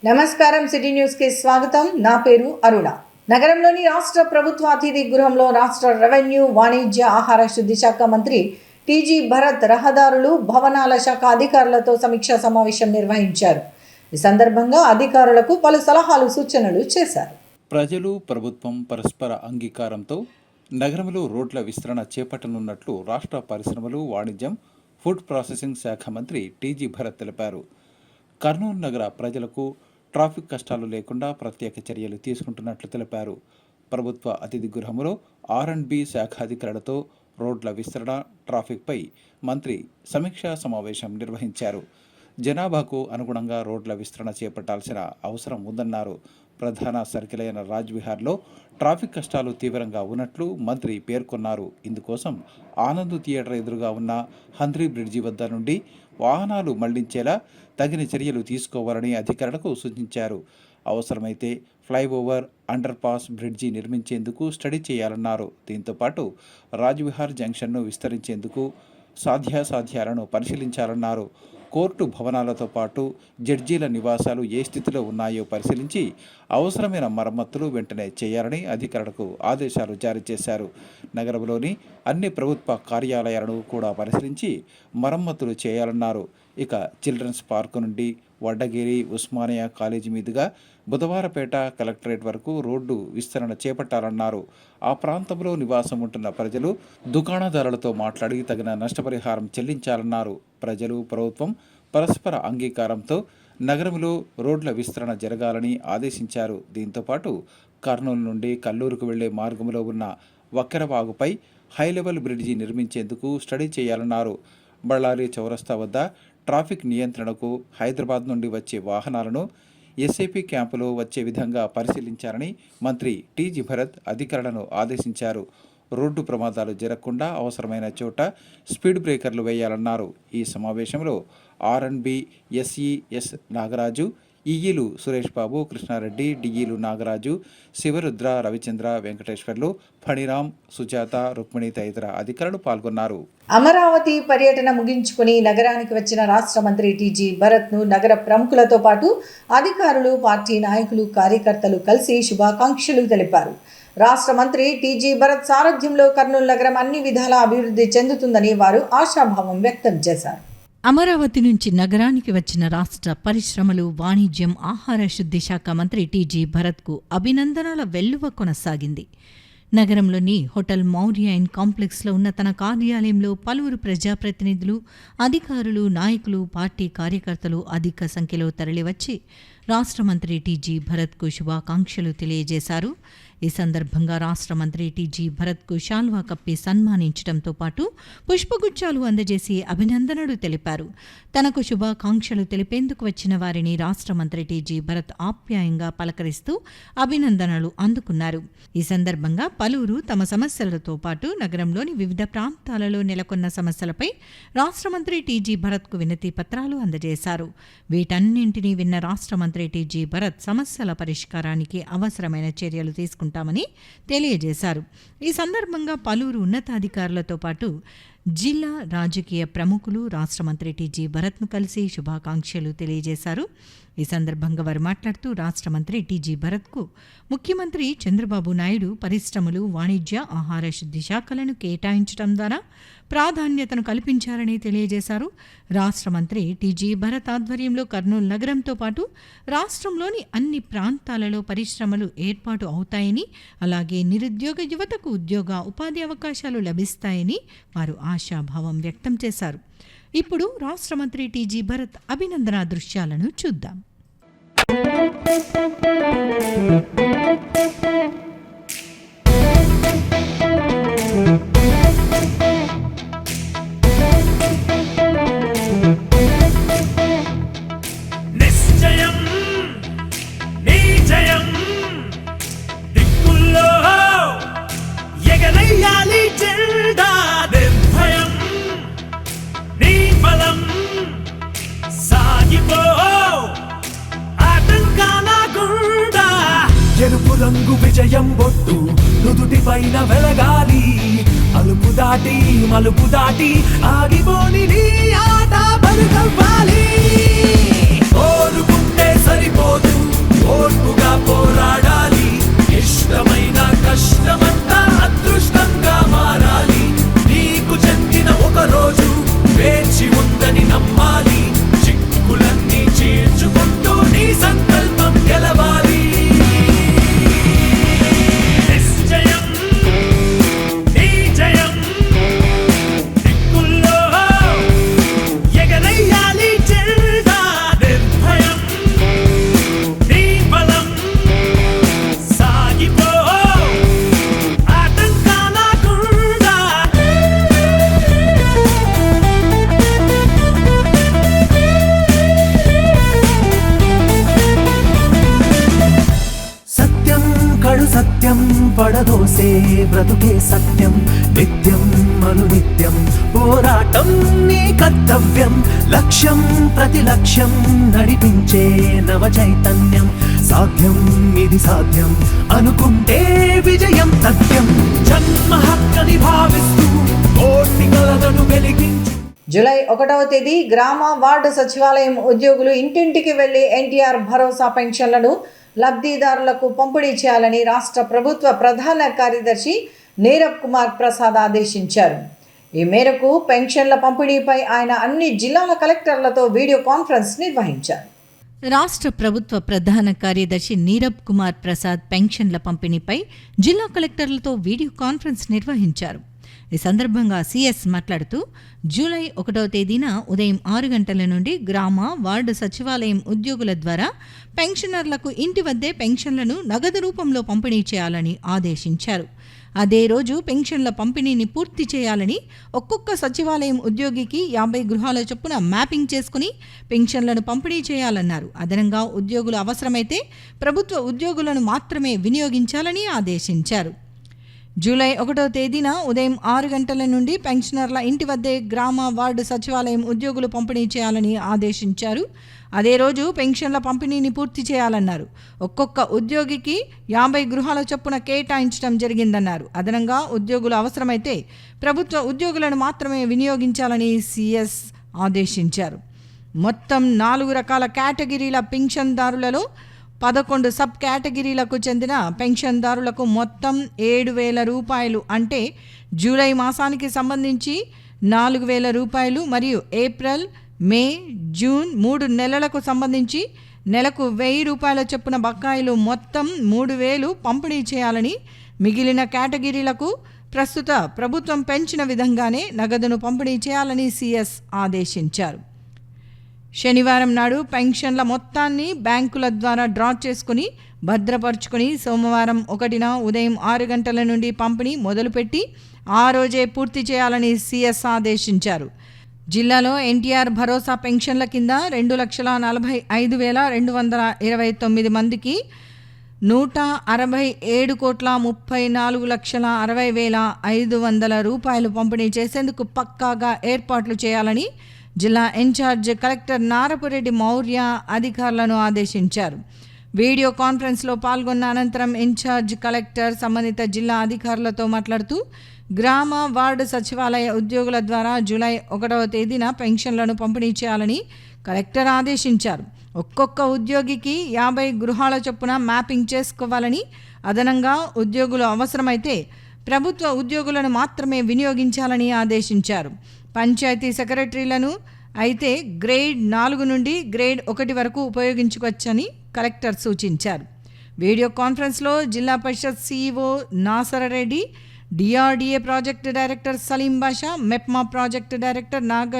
నమస్కారం, city news కి స్వాగతం. నా పేరు అరుణ. నగరంలోని రాష్ట్ర ప్రభుత్వ అతిథి గృహంలో రాష్ట్ర రెవెన్యూ, వాణిజ్య, ఆహార శుద్ధి శాఖ మంత్రి టీజీ భరత్ రహదారులు, భవనాల శాఖ అధికారులతో సమీక్షా సమావేశం నిర్వహించారు. ఈ సందర్భంగా అధికారులకు పలు సలహాలు, సూచనలు చేశారు. ప్రజలు, ప్రభుత్వం పరస్పర అంగీకారంతో నగరంలో రోడ్ల విస్తరణ చేపట్టనున్నట్లు రాష్ట్ర పరిశ్రమలు, వాణిజ్యం, ఫుడ్ ప్రాసెసింగ్ శాఖ మంత్రి టీజీ భరత్ తెలిపారు. కర్నూలు నగర ప్రజలకు ట్రాఫిక్ కష్టాలు లేకుండా ప్రత్యేక చర్యలు తీసుకుంటున్నట్లు తెలిపారు. ప్రభుత్వ అతిథి గృహంలో R&B శాఖ అధికారులతో రోడ్ల విస్తరణ, ట్రాఫిక్పై మంత్రి సమీక్షా సమావేశం నిర్వహించారు. జనాభాకు అనుగుణంగా రోడ్ల విస్తరణ చేపట్టాల్సిన అవసరం ఉందన్నారు. ప్రధాన సర్కిల్ అయిన రాజ్విహార్లో ట్రాఫిక్ కష్టాలు తీవ్రంగా ఉన్నట్లు మంత్రి పేర్కొన్నారు. ఇందుకోసం ఆనంద్ థియేటర్ ఎదురుగా ఉన్న హంద్రీ బ్రిడ్జి వద్ద నుండి వాహనాలు మళ్లించేలా తగిన చర్యలు తీసుకోవాలని అధికారులకు సూచించారు. అవసరమైతే ఫ్లైఓవర్, అండర్ పాస్, బ్రిడ్జి నిర్మించేందుకు స్టడీ చేయాలన్నారు. దీంతోపాటు రాజ్విహార్ జంక్షన్ను విస్తరించేందుకు సాధ్యాసాధ్యాలను పరిశీలించాలన్నారు. కోర్టు భవనాలతో పాటు జడ్జీల నివాసాలు ఏ స్థితిలో ఉన్నాయో పరిశీలించి అవసరమైన మరమ్మతులు వెంటనే చేయాలని అధికారులకు ఆదేశాలు జారీ చేశారు. నగరంలోని అన్ని ప్రభుత్వ కార్యాలయాలను కూడా పరిశీలించి మరమ్మతులు చేయాలన్నారు. ఇక చిల్డ్రన్స్ పార్క్ నుండి వడ్డగిరి, ఉస్మానియా కాలేజీ మీదుగా బుధవారపేట కలెక్టరేట్ వరకు రోడ్డు విస్తరణ చేపట్టాలన్నారు. ఆ ప్రాంతంలో నివాసం ఉంటున్న ప్రజలు, దుకాణదారులతో మాట్లాడి తగిన నష్టపరిహారం చెల్లించాలన్నారు. ప్రజలు, ప్రభుత్వం పరస్పర అంగీకారంతో నగరంలో రోడ్ల విస్తరణ జరగాలని ఆదేశించారు. దీంతోపాటు కర్నూలు నుండి కల్లూరుకు వెళ్లే మార్గంలో ఉన్న వక్కెరవాగుపై హైలెవెల్ బ్రిడ్జి నిర్మించేందుకు స్టడీ చేయాలన్నారు. బళ్ళారి చౌరస్తా వద్ద ట్రాఫిక్ నియంత్రణకు హైదరాబాద్ నుండి వచ్చే వాహనాలను ఎస్ఐపి క్యాంపులో వచ్చే విధంగా పరిశీలించాలని మంత్రి టీజీ భరత్ అధికారులను ఆదేశించారు. రోడ్డు ప్రమాదాలు జరగకుండా అవసరమైన చోట స్పీడ్ బ్రేకర్లు వేయాలన్నారు. ఈ సమావేశంలో R&B SES నాగరాజు, ఈఈలు సురేష్ బాబు, కృష్ణారెడ్డి, డిఈలు నాగరాజు, శివరుద్ర, రవిచంద్ర, వెంకటేశ్వర్లు, ఫణిరామ్, సుజాత, రుక్మిణి తదితర అధికారులు పాల్గొన్నారు. అమరావతి పర్యటన ముగించుకుని నగరానికి వచ్చిన రాష్ట్ర మంత్రి టీజీ భరత్ను నగర ప్రముఖులతో పాటు అధికారులు, పార్టీ నాయకులు, కార్యకర్తలు కలిసి శుభాకాంక్షలు తెలిపారు. రాష్ట్ర మంత్రి టీజీ భరత్ సారథ్యంలో కర్నూలు నగరం అన్ని విధాలా అభివృద్ధి చెందుతుందని వారు ఆశాభావం వ్యక్తం చేశారు. అమరావతి నుంచి నగరానికి వచ్చిన రాష్ట్ర పరిశ్రమలు, వాణిజ్యం, ఆహార శుద్ధి శాఖ మంత్రి టీజీ భరత్కు అభినందనల వెల్లువ కొనసాగింది. నగరంలోని హోటల్ మౌర్య అండ్ కాంప్లెక్స్లో ఉన్న తన కార్యాలయంలో పలువురు ప్రజాప్రతినిధులు, అధికారులు, నాయకులు, పార్టీ కార్యకర్తలు అధిక సంఖ్యలో తరలివచ్చి రాష్ట్ర మంత్రి టీజీ భరత్కు శుభాకాంక్షలు తెలియజేశారు. ఈ సందర్భంగా రాష్ట్ర మంత్రి టీజీ భరత్కు శాల్వా కప్పి సన్మానించడంతో పాటు పుష్పగుచ్చాలు అందజేసి అభినందనలు తెలిపారు. తనకు శుభాకాంక్షలు తెలిపేందుకు వచ్చిన వారిని రాష్ట్ర మంత్రి టీజీ భరత్ ఆప్యాయంగా పలకరిస్తూ అభినందనలు అందుకున్నారు. ఈ సందర్భంగా పలువురు తమ సమస్యలతో పాటు నగరంలోని వివిధ ప్రాంతాలలో నెలకొన్న సమస్యలపై రాష్ట్ర మంత్రి టీజీ భరత్కు వినతి పత్రాలు అందజేశారు. వీటన్నింటినీ విన్న రాష్ట్ర మంత్రి టీజీ భరత్ సమస్యల పరిష్కారానికి అవసరమైన చర్యలు తీసుకుంటామని తెలియజేశారు. ఈ సందర్భంగా పలువురు ఉన్నతాధికారులతో పాటు జిల్లా రాజకీయ ప్రముఖులు రాష్ట్ర మంత్రి టీజీ భరత్ను కలిసి శుభాకాంక్షలు తెలియజేశారు. ఈ సందర్భంగా వారు మాట్లాడుతూ రాష్ట్ర మంత్రి టీజీ భరత్కు ముఖ్యమంత్రి చంద్రబాబు నాయుడు పరిశ్రమలు, వాణిజ్య, ఆహార శుద్ధి శాఖలను కేటాయించడం ద్వారా ప్రాధాన్యతను కల్పించారని తెలియజేశారు. రాష్ట్ర మంత్రి టీజీ భరత్ ఆధ్వర్యంలో కర్నూలు నగరంతో పాటు రాష్ట్రంలోని అన్ని ప్రాంతాలలో పరిశ్రమలు ఏర్పాటు అవుతాయని, అలాగే నిరుద్యోగ యువతకు ఉద్యోగ, ఉపాధి అవకాశాలు లభిస్తాయని వారు ఆశాభావం వ్యక్తం చేశారు. ఇప్పుడు రాష్ట్ర మంత్రి టీజీ భరత్ అభినందన దృశ్యాలను చూద్దాం. ఎరుపు రంగు విజయం బొట్టు నుదుటి పైన వెలగాలి, అలుపు దాటి మలుపు దాటి ఆగిపోని నీ ఆట బరుకవ్వాలి. కోరుకుంటే సరిపోదు పడదోసే బ్రతుకే సత్యం నిత్యం అనునిత్యం పోరాటం నీ కర్తవ్యం లక్ష్యం ప్రతి లక్ష్యం నడిపించే నవ చైతన్యం సాధ్యం ఇది సాధ్యం అనుకుంటే విజయం తథ్యం జన్మ హక్కని భావిస్తూ కోటి కలలను వెలిగించి జూలై 1వ తేదీ గ్రామ వార్డు సచివాలయం ఉద్యోగులు ఇంటింటికి వెళ్లి ఎన్టీఆర్ భరోసా పెన్షన్లను లబ్ధిదారులకు పంపిణీ చేయాలని రాష్ట్ర ప్రభుత్వ ప్రధాన కార్యదర్శి నీరబ్ కుమార్ ప్రసాద్ ఆదేశించారు. ఈ మేరకు పెన్షన్ల పంపిణీపై ఆయన అన్ని జిల్లాల కలెక్టర్లతో వీడియో కాన్ఫరెన్స్ నిర్వహించారు. రాష్ట్ర ప్రభుత్వ ప్రధాన కార్యదర్శి నీరబ్ కుమార్ ప్రసాద్ పెన్షన్ల పంపిణీపై జిల్లా కలెక్టర్లతో వీడియో కాన్ఫరెన్స్ నిర్వహించారు. ఈ సందర్భంగా సీఎస్ మాట్లాడుతూ జూలై 1వ తేదీన ఉదయం 6 గంటల నుండి గ్రామ వార్డు సచివాలయం ఉద్యోగుల ద్వారా పెన్షనర్లకు ఇంటి వద్దే పెన్షన్లను నగదు రూపంలో పంపిణీ చేయాలని ఆదేశించారు. అదే రోజు పెన్షన్ల పంపిణీని పూర్తి చేయాలని ఒక్కొక్క సచివాలయం ఉద్యోగికి 50 గృహాల చొప్పున మ్యాపింగ్ చేసుకుని పెన్షన్లను పంపిణీ చేయాలన్నారు. అదనంగా ఉద్యోగులు అవసరమైతే ప్రభుత్వ ఉద్యోగులను మాత్రమే వినియోగించాలని ఆదేశించారు. జూలై 1వ తేదీన ఉదయం 6 గంటల నుండి పెన్షనర్ల ఇంటి వద్దే గ్రామ వార్డు సచివాలయం ఉద్యోగులు పంపిణీ చేయాలని ఆదేశించారు. అదే రోజు పెన్షన్ల పంపిణీని పూర్తి చేయాలన్నారు. ఒక్కొక్క ఉద్యోగికి 50 గృహాల చొప్పున కేటాయించడం జరిగిందన్నారు. అదనంగా ఉద్యోగులు అవసరమైతే ప్రభుత్వ ఉద్యోగులను మాత్రమే వినియోగించాలని సీఎస్ ఆదేశించారు. మొత్తం 4 రకాల కేటగిరీల పెన్షన్దారులలో 11 సబ్ కేటగిరీలకు చెందిన పెన్షన్దారులకు మొత్తం 7,000 రూపాయలు అంటే జూలై మాసానికి సంబంధించి 4,000 రూపాయలు మరియు ఏప్రిల్, మే, జూన్ 3 నెలలకు సంబంధించి నెలకు 1,000 రూపాయల చొప్పున బకాయిలు మొత్తం 3,000 పంపిణీ చేయాలని, మిగిలిన కేటగిరీలకు ప్రస్తుత ప్రభుత్వం పెంచిన విధంగానే నగదును పంపిణీ చేయాలని సీఎస్ ఆదేశించారు. శనివారం నాడు పెన్షన్ల మొత్తాన్ని బ్యాంకుల ద్వారా డ్రా చేసుకుని భద్రపరుచుకుని సోమవారం 1న ఉదయం 6 గంటల నుండి పంపిణీ మొదలుపెట్టి ఆ రోజే పూర్తి చేయాలని సీఎస్ ఆదేశించారు. జిల్లాలో ఎన్టీఆర్ భరోసా పెన్షన్ల కింద 2,45,229 మందికి 167,34,60,500 రూపాయలు పంపిణీ చేసేందుకు పక్కాగా ఏర్పాట్లు చేయాలని జిల్లా ఇన్ఛార్జ్ కలెక్టర్ నారపురెడ్డి మౌర్య అధికారులను ఆదేశించారు. వీడియో కాన్ఫరెన్స్లో పాల్గొన్న అనంతరం ఇన్ఛార్జ్ కలెక్టర్ సంబంధిత జిల్లా అధికారులతో మాట్లాడుతూ గ్రామ వార్డు సచివాలయ ఉద్యోగుల ద్వారా జూలై 1వ తేదీన పెన్షన్లను పంపిణీ చేయాలని కలెక్టర్ ఆదేశించారు. ఒక్కొక్క ఉద్యోగికి 50 గృహాల చొప్పున మ్యాపింగ్ చేసుకోవాలని, అదనంగా ఉద్యోగులు అవసరమైతే ప్రభుత్వ ఉద్యోగులను మాత్రమే వినియోగించాలని ఆదేశించారు. పంచాయతీ సెక్రటరీలను అయితే గ్రేడ్ 4 నుండి గ్రేడ్ 1 వరకు ఉపయోగించుకోవచ్చని కలెక్టర్ సూచించారు. వీడియో కాన్ఫరెన్స్లో Zilla Parishad CEO Nasarareddy, DRDA project director Saleem Basha, MEPMA project director Naga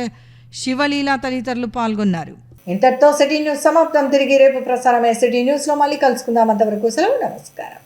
Sivaleela తదితరులు పాల్గొన్నారు. ఇంతటితో సిటీ న్యూస్ సమాప్తం. తిరిగి రేపు ప్రసారమే సిటీ న్యూస్లో మళ్ళీ కలుసుకుందాం. అంతవరకు సెలవు, నమస్కారం.